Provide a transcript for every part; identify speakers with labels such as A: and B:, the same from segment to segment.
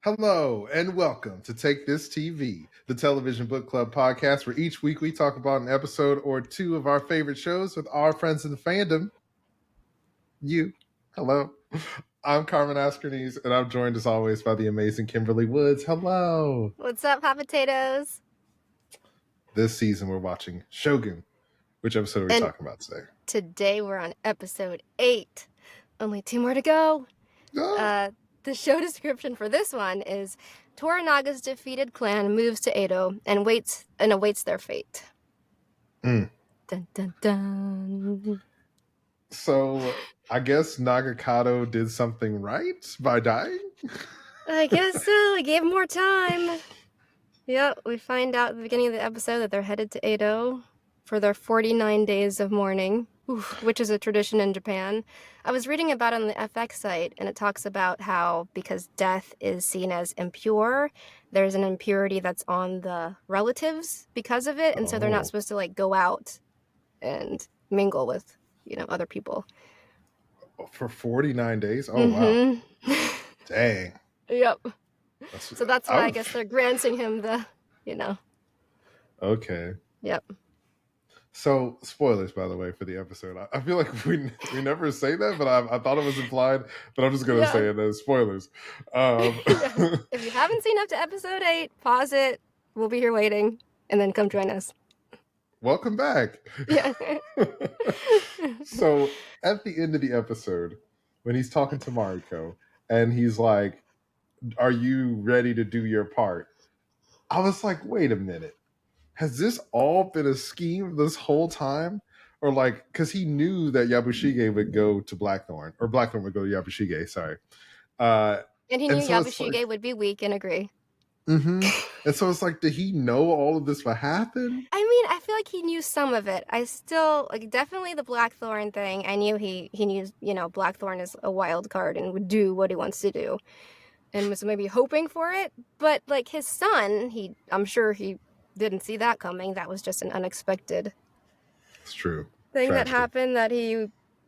A: Hello and welcome to Take This TV, the television book club podcast where each week we talk about an episode or two of our favorite shows with our friends in the fandom. You. Hello. I'm Carmen Askernes, and I'm joined as always by the amazing Kimberly Woods. Hello.
B: What's up, hot potatoes?
A: This season we're watching Shogun. Which episode are we talking about today?
B: Today we're on episode 8. Only 2 more to go.
A: Oh.
B: The show description for this one is Toranaga's defeated clan moves to Edo and awaits their fate. Dun, dun, dun.
A: So I guess Nagakado did something right by dying?
B: I guess so. I gave him more time. Yep, we find out at the beginning of the episode that they're headed to Edo for their 49 days of mourning, which is a tradition in Japan. I was reading about it on the FX site, and it talks about how because death is seen as impure, there's an impurity that's on the relatives because of it, and so they're not supposed to go out and mingle with, other people.
A: For 49 days? Oh, wow. Dang.
B: Yep. So that's why I guess they're granting him the,
A: Okay.
B: Yep.
A: So, spoilers, by the way, for the episode. I feel like we never say that, but I thought it was implied, but I'm just going to say it as spoilers.
B: If you haven't seen up to episode 8, pause it. We'll be here waiting, and then come join us.
A: Welcome back.
B: Yeah.
A: So, at the end of the episode, when he's talking to Mariko, and he's like, "Are you ready to do your part?" I was like, wait a minute. Has this all been a scheme this whole time? Or because he knew that Yabushige would go to Blackthorn, or Blackthorn would go to Yabushige, sorry.
B: And he knew Yabushige would be weak and agree.
A: Mm-hmm. And so it's like, did he know all of this would happen?
B: I mean, I feel like he knew some of it. I still, definitely the Blackthorn thing. I knew he knew, Blackthorn is a wild card and would do what he wants to do. And was maybe hoping for it. But, his son, I'm sure he didn't see that coming. That was just an unexpected
A: thing
B: that happened, that he,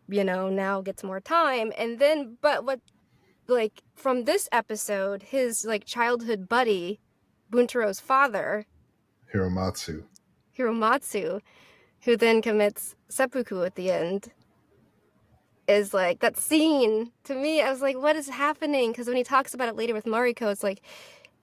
B: now gets more time. And then, but what, from this episode, his, childhood buddy, Buntaro's father,
A: Hiromatsu,
B: who then commits seppuku at the end, is that scene, to me, I was like, what is happening? Because when he talks about it later with Mariko, it's like,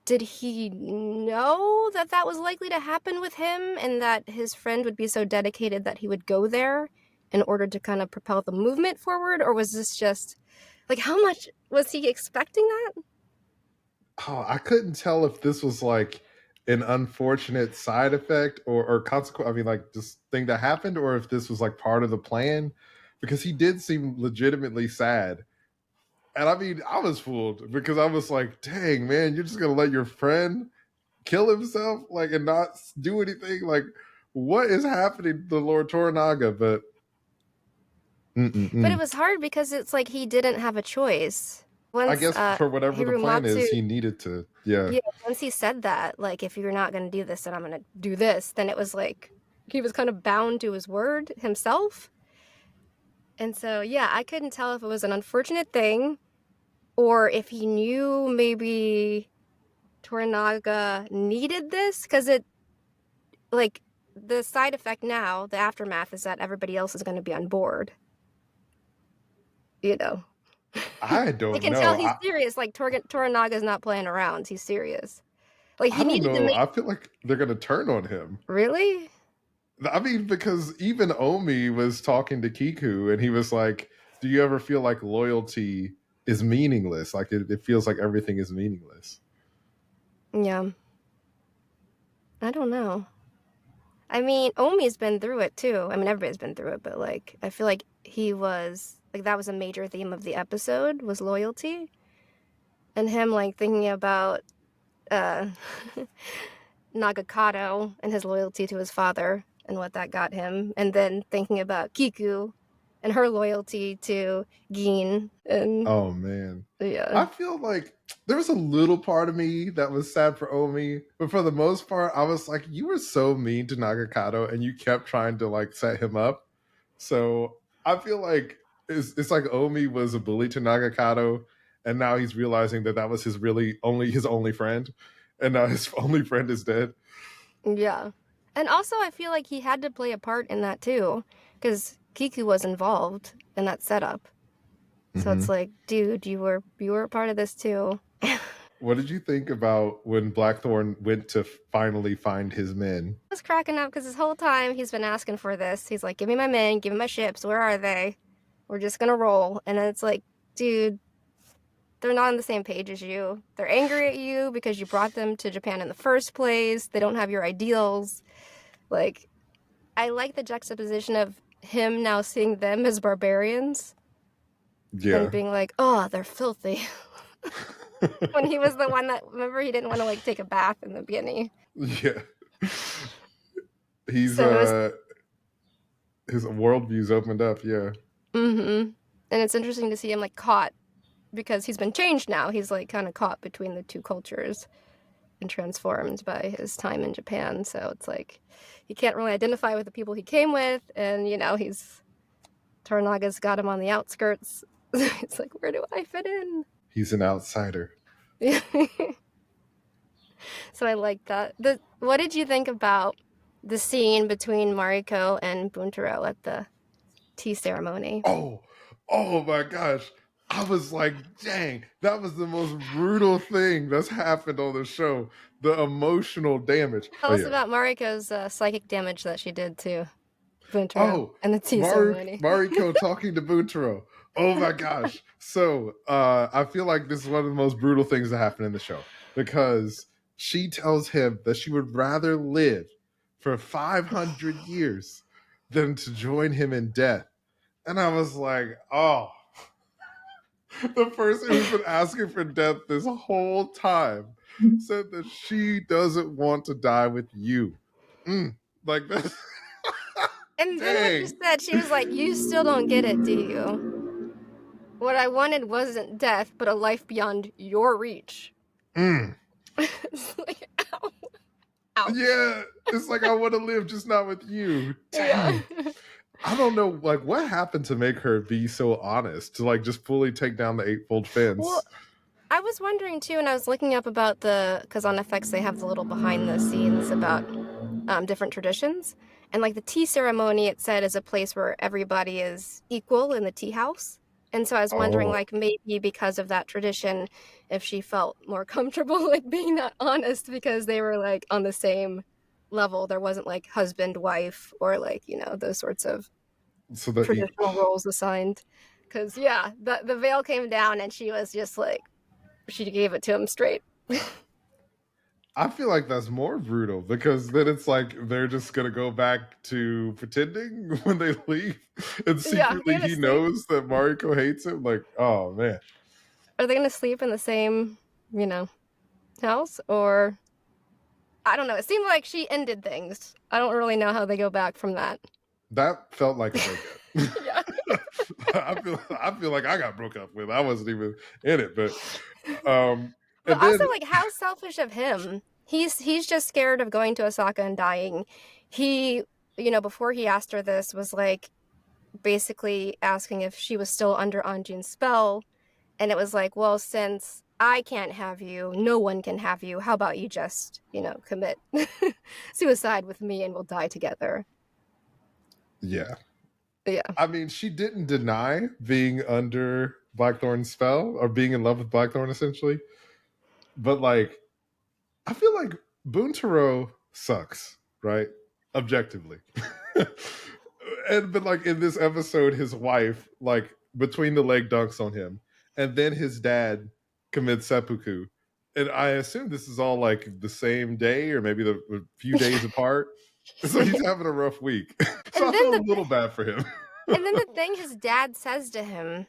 B: did he know that was likely to happen with him, and that his friend would be so dedicated that he would go there in order to kind of propel the movement forward? Or was this just, how much was he expecting that?
A: Oh, I couldn't tell if this was an unfortunate side effect or consequence. I mean, this thing that happened, or if this was part of the plan, because he did seem legitimately sad. And I mean, I was fooled because I was like, dang, man, you're just going to let your friend kill himself and not do anything? What is happening to Lord Toranaga? But
B: it was hard because it's he didn't have a choice. Once,
A: I guess for whatever the plan is, he needed to, yeah.
B: Once he said that, if you're not going to do this, then I'm going to do this, then it was he was kind of bound to his word himself. And so, yeah, I couldn't tell if it was an unfortunate thing or if he knew maybe Toranaga needed this, because it, the side effect now, the aftermath, is that everybody else is going to be on board.
A: I don't know.
B: You can tell he's serious. Toranaga's not playing around. He's serious.
A: I don't know. I feel like they're going to turn on him.
B: Really?
A: I mean, because even Omi was talking to Kiku, and he was like, do you ever feel like loyalty is meaningless? It feels like everything is meaningless.
B: Yeah. I don't know. I mean, Omi's been through it too. I mean, everybody's been through it, but I feel like he was, that was a major theme of the episode, was loyalty. And him thinking about Nagakado and his loyalty to his father and what that got him, and then thinking about Kiku and her loyalty to Gin. And
A: oh man,
B: yeah,
A: I feel like there was a little part of me that was sad for Omi, but for the most part, I was like, you were so mean to Nagakado, and you kept trying to set him up. So I feel like it's like Omi was a bully to Nagakado, and now he's realizing that was his only friend, and now his only friend is dead.
B: Yeah. And also, I feel like he had to play a part in that too, because Kiku was involved in that setup. So it's like, dude, you were a part of this too.
A: What did you think about when Blackthorn went to finally find his men?
B: I was cracking up because this whole time he's been asking for this. He's like, give me my men, give me my ships, where are they? We're just gonna roll. And then it's like, dude, they're not on the same page as you. They're angry at you because you brought them to Japan in the first place. They don't have your ideals. Like, I like the juxtaposition of him now seeing them as barbarians.
A: Yeah.
B: And being like, oh, they're filthy. When he was the one that, remember, he didn't want to like take a bath in the beginning.
A: Yeah. He's his worldview's opened up, yeah.
B: And it's interesting to see him like caught, because he's been changed now. He's like kind of caught between the two cultures and transformed by his time in Japan. So it's like he can't really identify with the people he came with, and you know, Toranaga's got him on the outskirts. It's like, where do I fit in?
A: He's an outsider.
B: So I like that. What did you think about the scene between Mariko and Buntaro at the tea ceremony?
A: Oh my gosh. I was like, dang, that was the most brutal thing that's happened on the show. The emotional damage.
B: Tell us about Mariko's psychic damage that she did to Buntaro and the tea ceremony.
A: Mariko talking to Buntaro. Oh my gosh. So I feel like this is one of the most brutal things that happened in the show, because she tells him that she would rather live for 500 years than to join him in death. And I was like, oh, the person who's been asking for death this whole time said that she doesn't want to die with you. Like that.
B: And then what she said, she was like, you still don't get it, do you? What I wanted wasn't death, but a life beyond your reach. It's like, ow. Ouch.
A: Yeah, it's like, I want to live, just not with you. Dang. Yeah. I don't know, like, what happened to make her be so honest, to like just fully take down the eightfold fence?
B: Well, I was wondering too, and I was looking up about because on FX they have the little behind the scenes about different traditions. And like the tea ceremony, it said, is a place where everybody is equal in the tea house. And so I was wondering, like, maybe because of that tradition, if she felt more comfortable like being that honest, because they were like on the same level. There wasn't like husband, wife, or like, you know, those sorts of traditional roles assigned. Because yeah, the veil came down and she was just like, she gave it to him straight.
A: I feel like that's more brutal, because then it's like they're just gonna go back to pretending when they leave, and secretly he knows that Mariko hates him. Like, oh man,
B: are they gonna sleep in the same, you know, house? Or I don't know. It seemed like she ended things. I don't really know how they go back from that.
A: That felt like a breakup. Yeah. I feel like I got broke up with. I wasn't even in it, but
B: but also, like, how selfish of him. He's just scared of going to Osaka and dying. He, you know, before he asked her this, was like basically asking if she was still under Anjin's spell. And it was like, well, since I can't have you, no one can have you. How about you just, you know, commit suicide with me and we'll die together.
A: Yeah.
B: Yeah.
A: I mean, she didn't deny being under Blackthorn's spell, or being in love with Blackthorn, essentially. But like, I feel like Buntaro sucks, right? Objectively. But like in this episode, his wife, like, between the leg dunks on him, and then his dad commits seppuku. And I assume this is all like the same day, or maybe a few days apart. So he's having a rough week. So I feel a little bad for him.
B: And then the thing his dad says to him,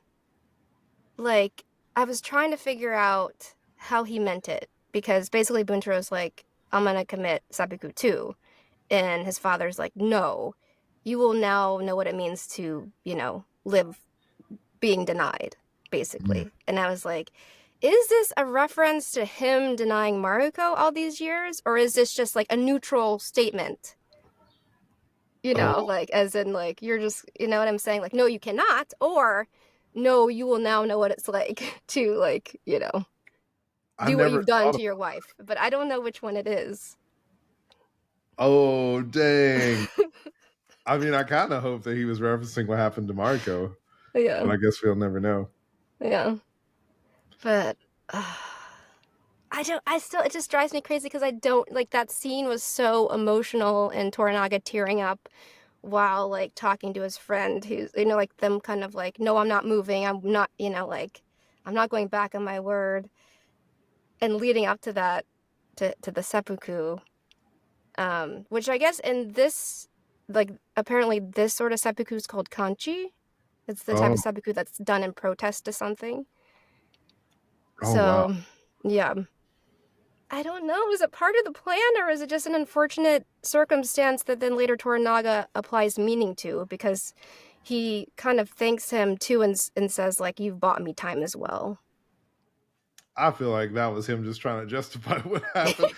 B: like, I was trying to figure out how he meant it, because basically Buntaro's like, I'm gonna commit seppuku too. And his father's like, no, you will now know what it means to, you know, live being denied, basically. And I was like, is this a reference to him denying Mariko all these years? Or is this just like a neutral statement? You know, like, as in like, you're just, you know what I'm saying? Like, no, you cannot. Or no, you will now know what it's like to, like, you know,
A: I
B: do what
A: never
B: you've done
A: thought
B: to
A: of.
B: your wife. But I don't know which one it is.
A: Oh dang! I mean, I kind of hope that he was referencing what happened to Mariko,
B: Yeah.
A: but I guess we'll never know.
B: Yeah. But I still, it just drives me crazy because I don't, like, that scene was so emotional and Toranaga tearing up while, like, talking to his friend who's, you know, like, them kind of like, no, I'm not moving. I'm not, you know, like, I'm not going back on my word. And leading up to that, to the seppuku, which I guess in this, like, apparently this sort of seppuku is called kanchi. It's the type
A: Oh,
B: of seppuku that's done in protest to something.
A: oh wow!
B: So, yeah. I don't know. Is it part of the plan or is it just an unfortunate circumstance that then later Toranaga applies meaning to? Because he kind of thanks him too and says, like, you've bought me time as well.
A: I feel like that was him just trying to justify what happened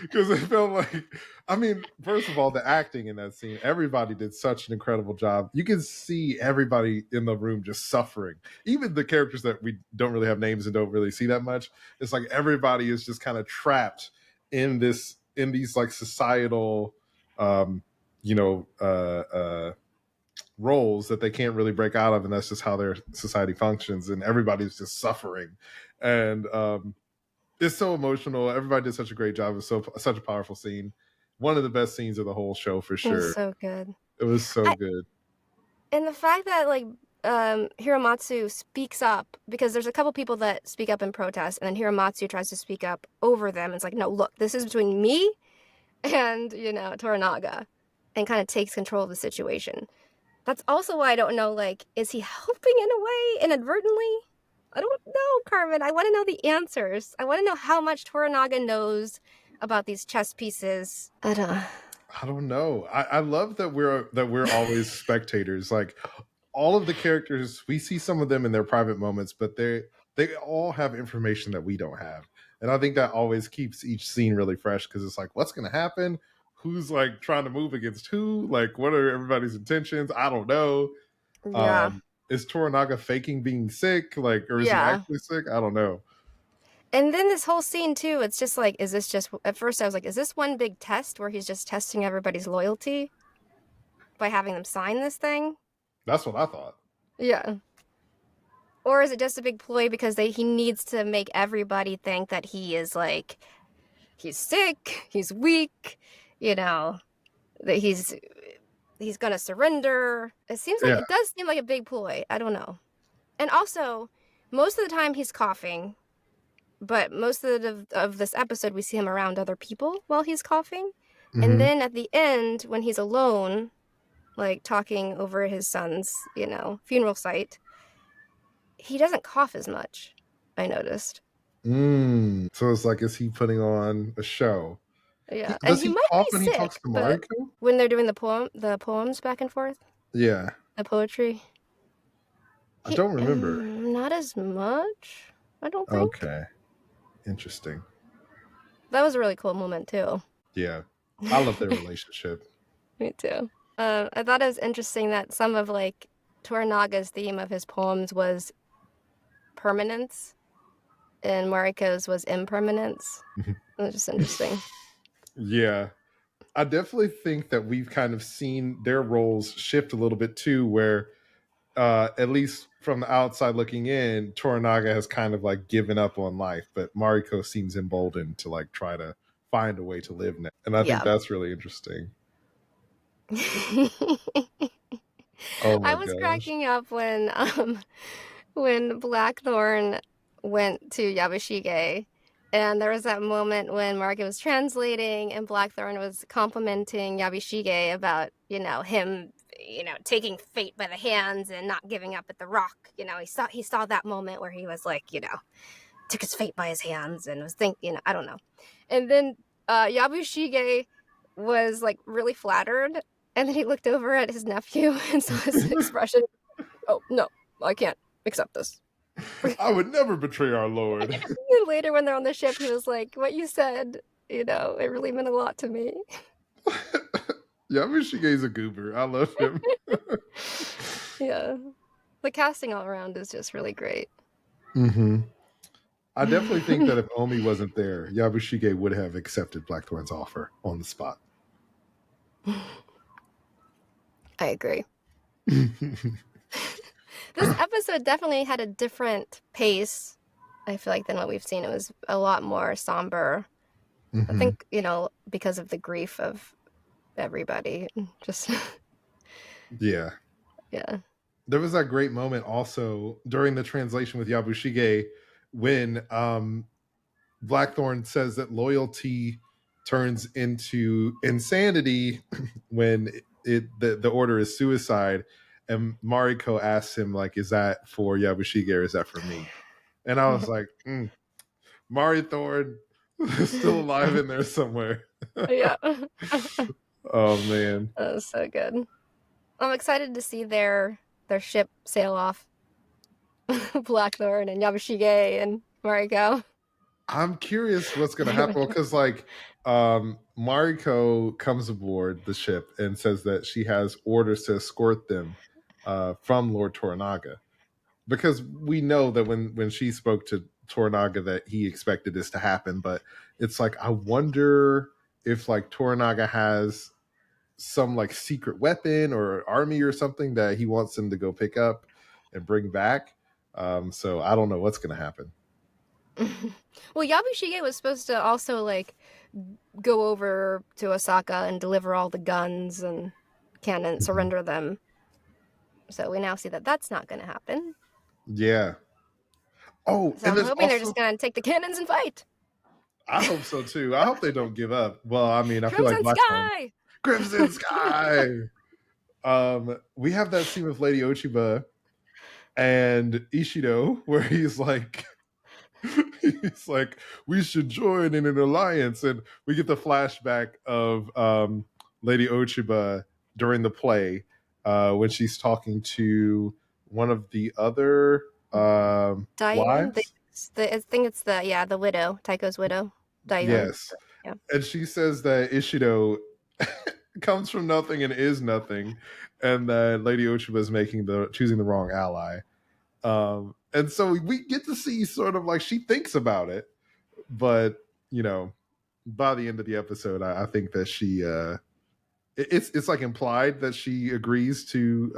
A: because it felt like, I mean, first of all, the acting in that scene, everybody did such an incredible job. You can see everybody in the room just suffering. Even the characters that we don't really have names and don't really see that much. It's like everybody is just kind of trapped in these like societal, um, you know, roles that they can't really break out of, and that's just how their society functions, and everybody's just suffering. And it's so emotional. Everybody did such a great job. It's such a powerful scene. One of the best scenes of the whole show for
B: It was
A: sure.
B: so good.
A: It was so
B: I
A: good.
B: And the fact that, like, Hiramatsu speaks up, because there's a couple people that speak up in protest, and then Hiramatsu tries to speak up over them. It's like, no, look, this is between me and, you know, Toranaga, and kind of takes control of the situation. That's also why I don't know, like, is he helping in a way inadvertently? I don't know, Carmen. I want to know the answers. I want to know how much Toranaga knows about these chess pieces.
A: I don't know. I love that we're always spectators. Like all of the characters, we see some of them in their private moments, but they all have information that we don't have. And I think that always keeps each scene really fresh because it's like, what's gonna happen? Who's like trying to move against who? Like, what are everybody's intentions? I don't know.
B: Yeah.
A: Is Toranaga faking being sick? Like, or is he
B: Yeah.
A: actually sick? I don't know.
B: And then this whole scene too, it's just like, is this just, at first I was like, is this one big test where he's just testing everybody's loyalty by having them sign this thing?
A: That's what I thought.
B: Yeah. Or is it just a big ploy because he needs to make everybody think that he is, like, he's sick, he's weak, you know, that he's gonna surrender.
A: Yeah.
B: It does seem like a big ploy. I don't know. And also, most of the time he's coughing, but most of this episode we see him around other people while he's coughing. And
A: Mm-hmm.
B: then at the end, when he's alone, like talking over his son's, you know, funeral site, he doesn't cough as much, I noticed.
A: So it's like, is he putting on a show?
B: Yeah. And
A: Does
B: he
A: he
B: might
A: cough
B: be
A: when he talks
B: sick,
A: to
B: but
A: Mariko?
B: when they're doing the poems back and forth,
A: Yeah,
B: the poetry,
A: I don't remember.
B: not as much, I don't think.
A: Okay, interesting.
B: That was a really cool moment too.
A: Yeah, I love their relationship.
B: Me too. I thought it was interesting that some of, like, Toranaga's theme of his poems was permanence, and Mariko's was impermanence. It was just interesting.
A: Yeah, I definitely think that we've kind of seen their roles shift a little bit too, where at least from the outside looking in, Toranaga has kind of like given up on life, but Mariko seems emboldened to like try to find a way to live now. And I think
B: Yeah.
A: that's really interesting. Oh
B: I
A: my
B: was
A: gosh.
B: cracking up when Blackthorn went to Yabashige, and there was that moment when Mariko was translating and Blackthorn was complimenting Yabashige about, you know, him, you know, taking fate by the hands and not giving up at the rock. You know, he saw that moment where he was like, you know, took his fate by his hands and was thinking, you know, I don't know. And then Yabushige was like really flattered, and then he looked over at his nephew and saw his expression. Oh no, I can't accept this.
A: I would never betray our Lord.
B: And later, when they're on the ship, he was like, "What you said, you know, it really meant a lot to me."
A: Yeah, Yamashige is a goober. I love him.
B: Yeah. The casting all around is just really great.
A: Mm-hmm. I definitely think that if Omi wasn't there, Yabushige would have accepted Blackthorn's offer on the spot.
B: I agree. This episode definitely had a different pace, I feel like, than what we've seen. It was a lot more somber.
A: Mm-hmm.
B: I think, because of the grief of everybody. Just
A: Yeah.
B: yeah.
A: There was that great moment also during the translation with Yabushige when Blackthorn says that loyalty turns into insanity when the order is suicide, and Mariko asks him like, "Is that for Yabushige or is that for me?" And I was like, Mari Thorn is still alive in there somewhere.
B: Yeah.
A: Oh man.
B: That was so good. I'm excited to see their ship sail off. Blackthorn and Yabushige and Mariko.
A: I'm curious what's going to happen because, like, Mariko comes aboard the ship and says that she has orders to escort them from Lord Toranaga. Because we know that when she spoke to Toranaga that he expected this to happen, but it's like I wonder if like Toranaga has some like secret weapon or army or something that he wants them to go pick up and bring back. So I don't know what's going to happen.
B: Well, Yabushige was supposed to also like go over to Osaka and deliver all the guns and cannon, surrender them. So we now see that that's not going to happen.
A: Yeah. Oh,
B: So
A: and
B: I'm
A: there's
B: hoping they're
A: also
B: just going to take the cannons and fight.
A: I hope so too. I hope they don't give up. Well, I mean, I feel like
B: Crimson
A: Blackthorn,
B: Sky.
A: Crimson Sky. We have that scene with Lady Ochiba and Ishido where he's like, we should join in an alliance, and we get the flashback of Lady Ochiba during the play when she's talking to one of the other
B: Dayun.
A: wives.
B: I think it's the widow, Taiko's widow. Dayun.
A: Yes.
B: Yeah.
A: And she says that Ishido comes from nothing and is nothing, and that Lady Ochiba is choosing the wrong ally. And so we get to see sort of like she thinks about it, but by the end of the episode, I think that she it's like implied that she agrees to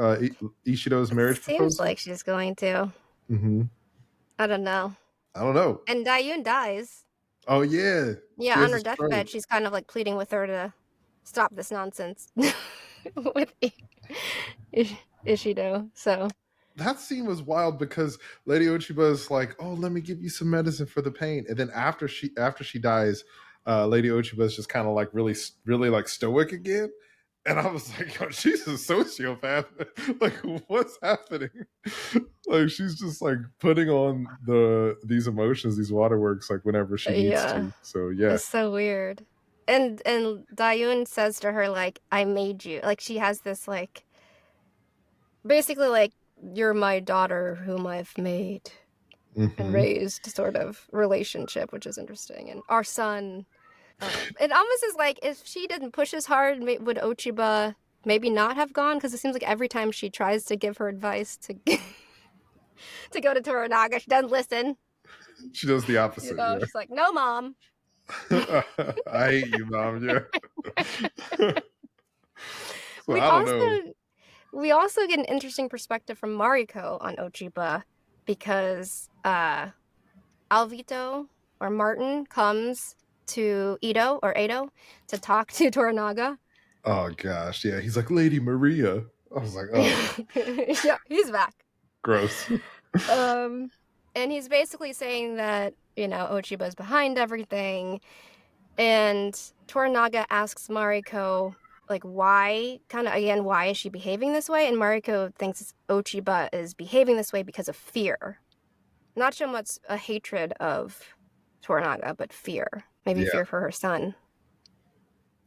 A: Ishido's marriage
B: Seems
A: proposal.
B: like she's going to.
A: Mm-hmm.
B: I don't know.
A: I don't know.
B: And Dayun dies.
A: Oh yeah, she
B: Yeah, on
A: has a
B: her
A: stroke.
B: deathbed, she's kind of like pleading with her to stop this nonsense with Ishido. So
A: That scene was wild because Lady Ochiba is like, "Oh, let me give you some medicine for the pain," and then after she dies, Lady Ochiba is just kind of like really like stoic again, and I was like, "Oh, she's a sociopath! Like, what's happening?" Like, she's just like putting on these emotions, these waterworks, like whenever she needs
B: yeah,
A: to. So yeah,
B: it's so weird. And Dayun says to her like, "I made you." Like she has this like, basically like, "You're my daughter, whom I've made and raised," sort of relationship, which is interesting. And our son. It almost is like if she didn't push as hard, would Ochiba maybe not have gone? Because it seems like every time she tries to give her advice to to go to Toranaga, she doesn't listen.
A: She does the opposite. Yeah.
B: She's like, "No, mom."
A: I hate you, mom. Yeah. So
B: we
A: I don't
B: also
A: know.
B: we also get an interesting perspective from Mariko on Ochiba because Alvito or Martin comes to Edo to talk to Toranaga.
A: Oh gosh, yeah. He's like Lady Maria. I was like, oh,
B: Yeah, he's back.
A: gross.
B: And he's basically saying that, Ochiba's behind everything. And Toranaga asks Mariko, like, why is she behaving this way? And Mariko thinks Ochiba is behaving this way because of fear. Not so much a hatred of Toranaga, but fear. Maybe
A: Yeah.
B: fear for her son.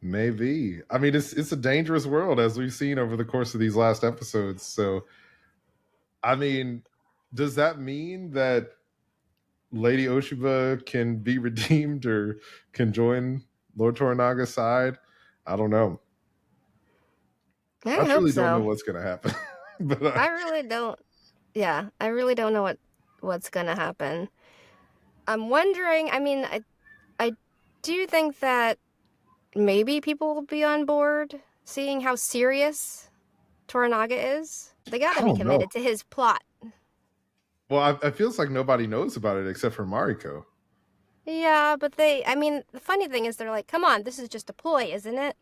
A: Maybe. I mean, it's a dangerous world as we've seen over the course of these last episodes. So, I mean, does that mean that Lady Oshiba can be redeemed or can join Lord Toranaga's side? I don't know.
B: I
A: I
B: hope
A: truly don't know
B: so.
A: what's going to happen. But
B: I really don't. Yeah, I really don't know what's gonna happen. I'm wondering, I mean, I do think that maybe people will be on board seeing how serious Toranaga is. They
A: I
B: gotta be
A: don't know.
B: committed to his plot.
A: Well, it feels like nobody knows about it except for Mariko.
B: Yeah, but I mean, the funny thing is they're like, come on, this is just a ploy, isn't it?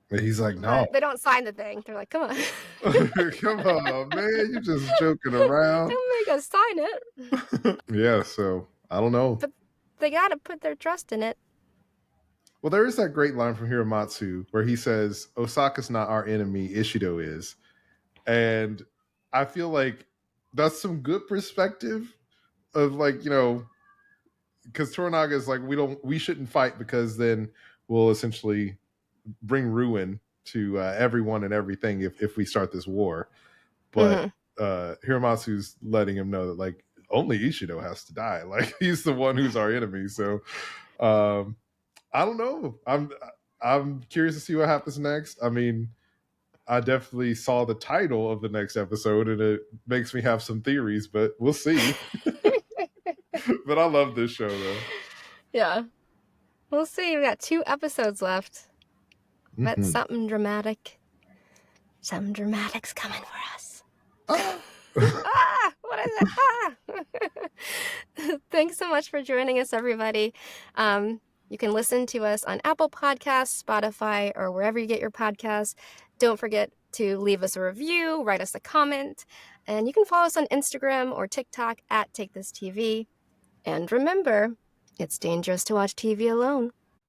A: And he's like, no.
B: But they don't sign the thing. They're like, come on.
A: Come on, man. You just joking around.
B: Don't make us sign it.
A: Yeah, so I don't know.
B: But they gotta put their trust in it.
A: Well, there is that great line from Hiramatsu where he says, Osaka's not our enemy, Ishido is. And I feel like that's some good perspective of like, because Toranaga is like, we shouldn't fight because then we'll essentially bring ruin to everyone and everything if we start this war. But Hiramatsu's letting him know that like only Ishido has to die. Like he's the one who's our enemy. So I don't know. I'm curious to see what happens next. I mean, I definitely saw the title of the next episode and it makes me have some theories, but we'll see. But I love this show though.
B: Yeah. We'll see. We got 2 episodes left. But something dramatic. Something dramatic's coming for us. What is it? Thanks so much for joining us, everybody. You can listen to us on Apple Podcasts, Spotify, or wherever you get your podcasts. Don't forget to leave us a review, write us a comment, and you can follow us on Instagram or TikTok at TakeThisTV. And remember, it's dangerous to watch TV alone.